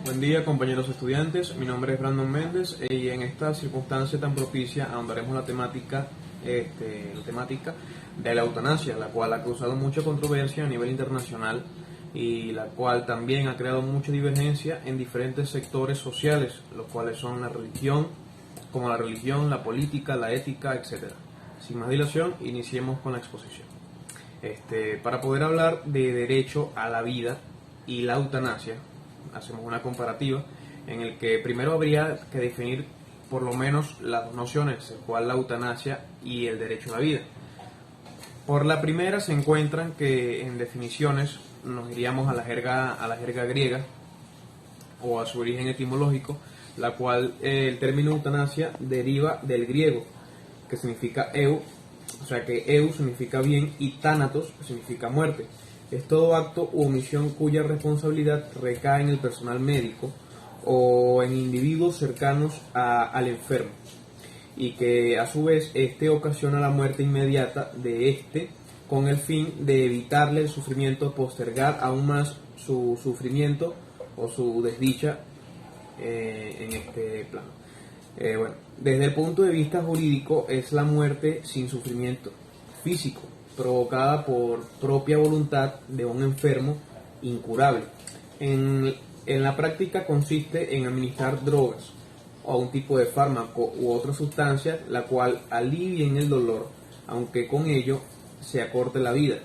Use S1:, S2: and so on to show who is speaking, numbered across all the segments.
S1: Buen día, compañeros estudiantes. Mi nombre es Brandon Méndez y en esta circunstancia tan propicia ahondaremos la temática de la eutanasia, la cual ha causado mucha controversia a nivel internacional y la cual también ha creado mucha divergencia en diferentes sectores sociales, los cuales son la religión, la política, la ética, etcétera. Sin más dilación, iniciemos con la exposición. Para poder hablar de derecho a la vida y la eutanasia, hacemos una comparativa en el que primero habría que definir por lo menos las dos nociones, el cual la eutanasia y el derecho a la vida. Por la primera se encuentran que en definiciones nos iríamos a la jerga griega o a su origen etimológico, la cual el término eutanasia deriva del griego, que significa eu, o sea que eu significa bien y thanatos significa muerte. Es todo acto u omisión cuya responsabilidad recae en el personal médico o en individuos cercanos al enfermo, y que a su vez ocasiona la muerte inmediata de con el fin de evitarle el sufrimiento, postergar aún más su sufrimiento o su desdicha en este plano. Desde el punto de vista jurídico es la muerte sin sufrimiento físico, provocada por propia voluntad de un enfermo incurable. En la práctica consiste en administrar drogas o un tipo de fármaco u otra sustancia la cual alivien el dolor, aunque con ello se acorte la vida.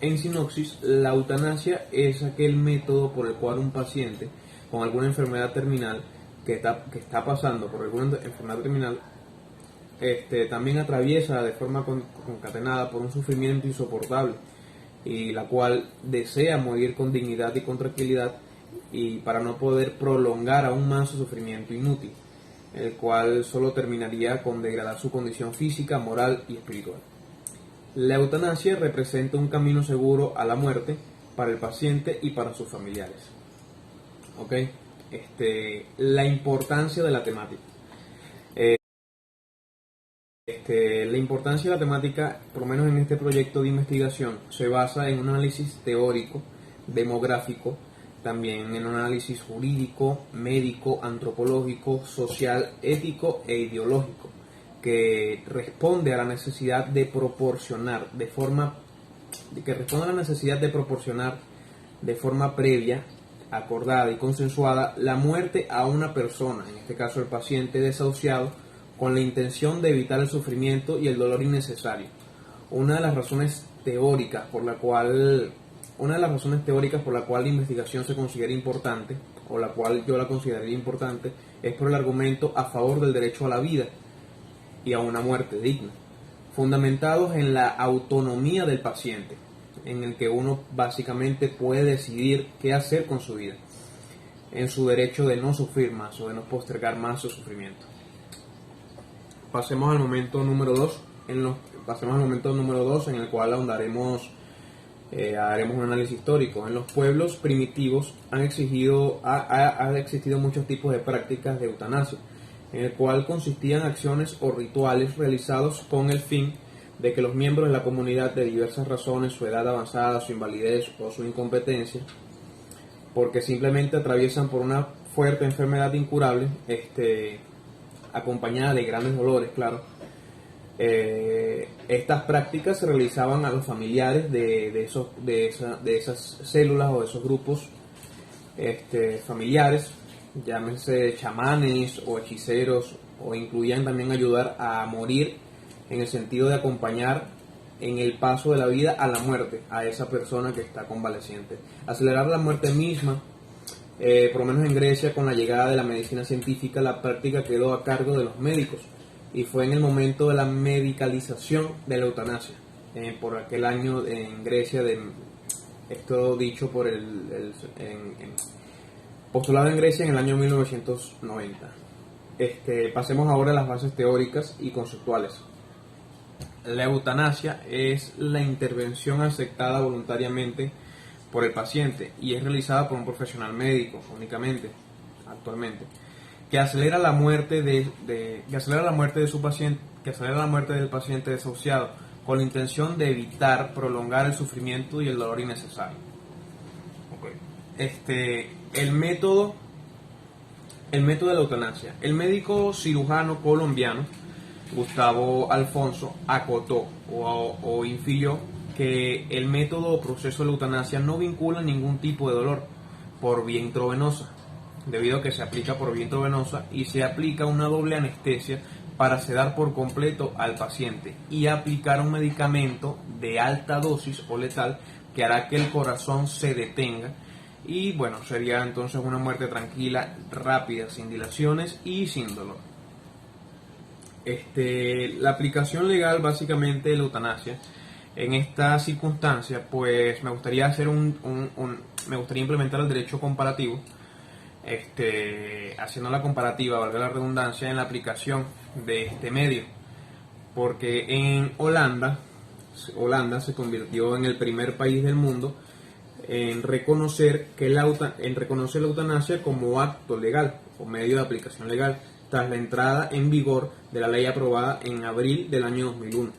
S1: En sinopsis, la eutanasia es aquel método por el cual un paciente con alguna enfermedad terminal que está pasando por alguna enfermedad terminal también atraviesa de forma concatenada por un sufrimiento insoportable, y la cual desea morir con dignidad y con tranquilidad, y para no poder prolongar aún más su sufrimiento inútil, el cual solo terminaría con degradar su condición física, moral y espiritual. La eutanasia representa un camino seguro a la muerte para el paciente y para sus familiares. La importancia de la temática. La importancia de la temática, por lo menos en este proyecto de investigación, se basa en un análisis teórico, demográfico, también en un análisis jurídico, médico, antropológico, social, ético e ideológico, que responde a la necesidad de proporcionar de forma previa, acordada y consensuada la muerte a una persona, en este caso el paciente desahuciado, con la intención de evitar el sufrimiento y el dolor innecesario. Una de las razones teóricas por la cual la investigación se considera importante, o la cual yo la consideraría importante, es por el argumento a favor del derecho a la vida y a una muerte digna, fundamentados en la autonomía del paciente, en el que uno básicamente puede decidir qué hacer con su vida, en su derecho de no sufrir más o de no postergar más su sufrimiento. Pasemos al momento número 2, en el cual haremos un análisis histórico. En los pueblos primitivos ha existido muchos tipos de prácticas de eutanasia, en el cual consistían acciones o rituales realizados con el fin de que los miembros de la comunidad, de diversas razones, su edad avanzada, su invalidez o su incompetencia, porque simplemente atraviesan por una fuerte enfermedad incurable, acompañada de grandes dolores, claro. Estas prácticas se realizaban a los familiares de esas células o de esos grupos familiares, llámense chamanes o hechiceros, o incluían también ayudar a morir, en el sentido de acompañar en el paso de la vida a la muerte a esa persona que está convaleciente, acelerar la muerte misma. Por lo menos en Grecia, con la llegada de la medicina científica, la práctica quedó a cargo de los médicos, y fue en el momento de la medicalización de la eutanasia, por aquel año en Grecia, esto dicho por postulado en Grecia en el año 1990. Pasemos ahora a las bases teóricas y conceptuales. La eutanasia es la intervención aceptada voluntariamente por el paciente y es realizada por un profesional médico únicamente, actualmente, que acelera la muerte del paciente desahuciado, con la intención de prolongar el sufrimiento y el dolor innecesario. El método El método de la eutanasia. El médico cirujano colombiano Gustavo Alfonso acotó o infirió que el método o proceso de la eutanasia no vincula ningún tipo de dolor por vía intravenosa, debido a que se aplica por vía intravenosa y se aplica una doble anestesia para sedar por completo al paciente y aplicar un medicamento de alta dosis o letal que hará que el corazón se detenga y bueno, sería entonces una muerte tranquila, rápida, sin dilaciones y sin dolor. La aplicación legal básicamente de la eutanasia en esta circunstancia, pues me gustaría hacer me gustaría implementar el derecho comparativo, haciendo la comparativa, valga la redundancia, en la aplicación de este medio, porque en Holanda se convirtió en el primer país del mundo en reconocer la eutanasia como acto legal o medio de aplicación legal, tras la entrada en vigor de la ley aprobada en abril del año 2001.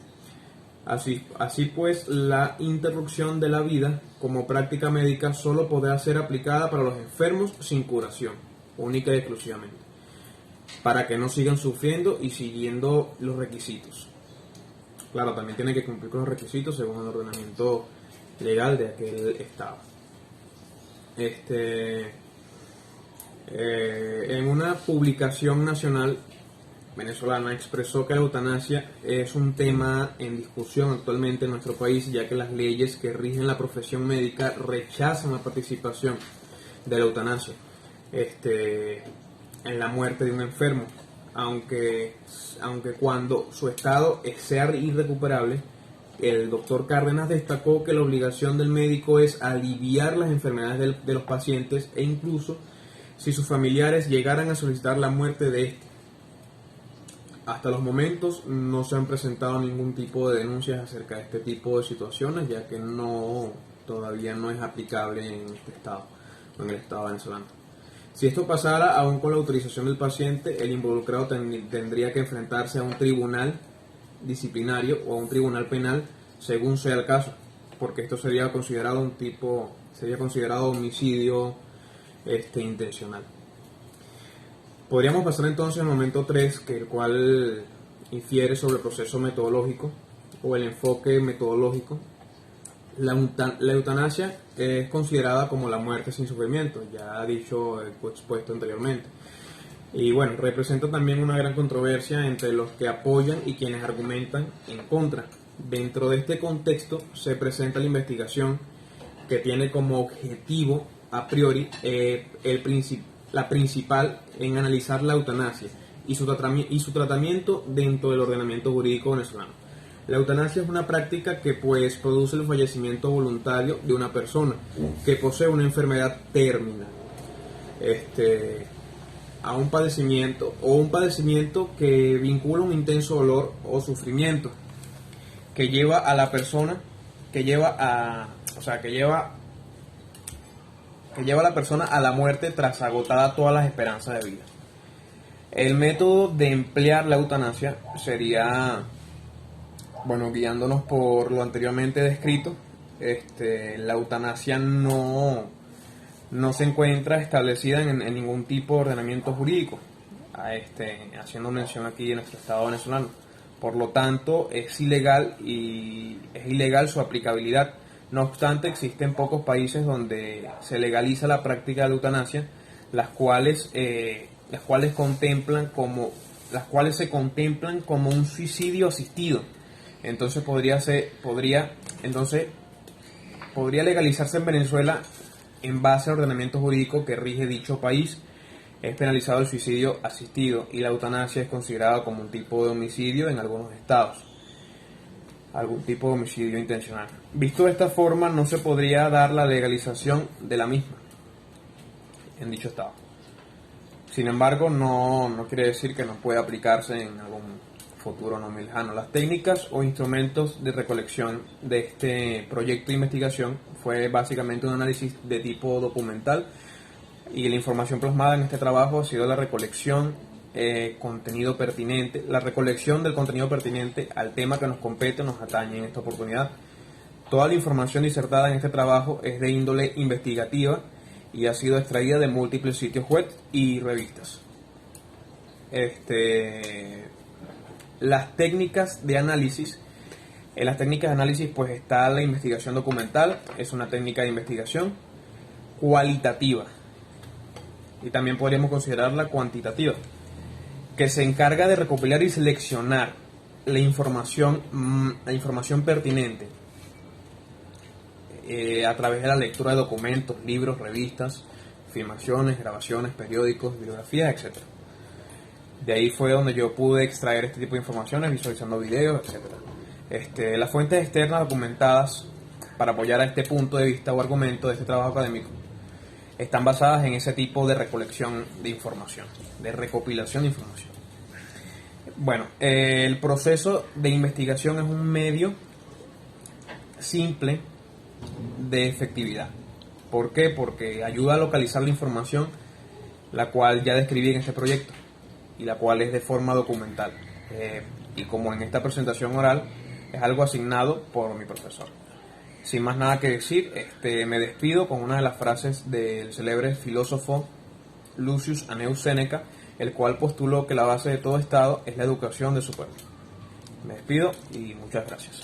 S1: Así pues, la interrupción de la vida como práctica médica solo podrá ser aplicada para los enfermos sin curación, única y exclusivamente, para que no sigan sufriendo y siguiendo los requisitos. Claro, también tiene que cumplir con los requisitos según el ordenamiento legal de aquel estado. En una publicación nacional venezolana expresó que la eutanasia es un tema en discusión actualmente en nuestro país, ya que las leyes que rigen la profesión médica rechazan la participación de la eutanasia en la muerte de un enfermo, aunque cuando su estado sea irrecuperable. El doctor Cárdenas destacó que la obligación del médico es aliviar las enfermedades de los pacientes e incluso si sus familiares llegaran a solicitar la muerte de este. Hasta los momentos no se han presentado ningún tipo de denuncias acerca de este tipo de situaciones, ya que todavía no es aplicable en este estado o en el estado venezolano. Si esto pasara, aún con la autorización del paciente, el involucrado tendría que enfrentarse a un tribunal disciplinario o a un tribunal penal según sea el caso, porque esto sería considerado homicidio intencional. Podríamos pasar entonces al momento 3, el cual infiere sobre el proceso metodológico o el enfoque metodológico. La eutanasia es considerada como la muerte sin sufrimiento, ya expuesto anteriormente. Y bueno, representa también una gran controversia entre los que apoyan y quienes argumentan en contra. Dentro de este contexto se presenta la investigación que tiene como objetivo a priori la principal en analizar la eutanasia y su tratamiento dentro del ordenamiento jurídico venezolano. La eutanasia es una práctica que pues produce el fallecimiento voluntario de una persona que posee una enfermedad terminal a un padecimiento que vincula un intenso dolor o sufrimiento que lleva a la persona a la persona a la muerte tras agotada todas las esperanzas de vida. El método de emplear la eutanasia sería, guiándonos por lo anteriormente descrito, la eutanasia no se encuentra establecida en ningún tipo de ordenamiento jurídico, haciendo mención aquí de nuestro estado venezolano. Por lo tanto, es ilegal su aplicabilidad. No obstante, existen pocos países donde se legaliza la práctica de la eutanasia, las cuales se contemplan como un suicidio asistido. Entonces podría legalizarse en Venezuela en base al ordenamiento jurídico que rige dicho país. Es penalizado el suicidio asistido y la eutanasia es considerada como un tipo de homicidio en algunos estados, algún tipo de homicidio intencional. Visto de esta forma, no se podría dar la legalización de la misma en dicho estado. Sin embargo, no quiere decir que no pueda aplicarse en algún futuro no muy lejano. Las técnicas o instrumentos de recolección de este proyecto de investigación fue básicamente un análisis de tipo documental, y la información plasmada en este trabajo ha sido la recolección del contenido pertinente al tema que nos compete, nos atañe en esta oportunidad. Toda la información disertada en este trabajo es de índole investigativa y ha sido extraída de múltiples sitios web y revistas. Las técnicas de análisis. En las técnicas de análisis pues está la investigación documental, es una técnica de investigación cualitativa y también podríamos considerarla cuantitativa, que se encarga de recopilar y seleccionar la información pertinente a través de la lectura de documentos, libros, revistas, filmaciones, grabaciones, periódicos, bibliografías, etc. De ahí fue donde yo pude extraer este tipo de informaciones, visualizando videos, etc. Las fuentes externas documentadas para apoyar a este punto de vista o argumento de este trabajo académico están basadas en ese tipo de recolección de información, de recopilación de información. Bueno, el proceso de investigación es un medio simple de efectividad. ¿Por qué? Porque ayuda a localizar la información, la cual ya describí en este proyecto y la cual es de forma documental. Y como en esta presentación oral es algo asignado por mi profesor. Sin más nada que decir, me despido con una de las frases del célebre filósofo Lucius Anneus Séneca, el cual postuló que la base de todo Estado es la educación de su pueblo. Me despido y muchas gracias.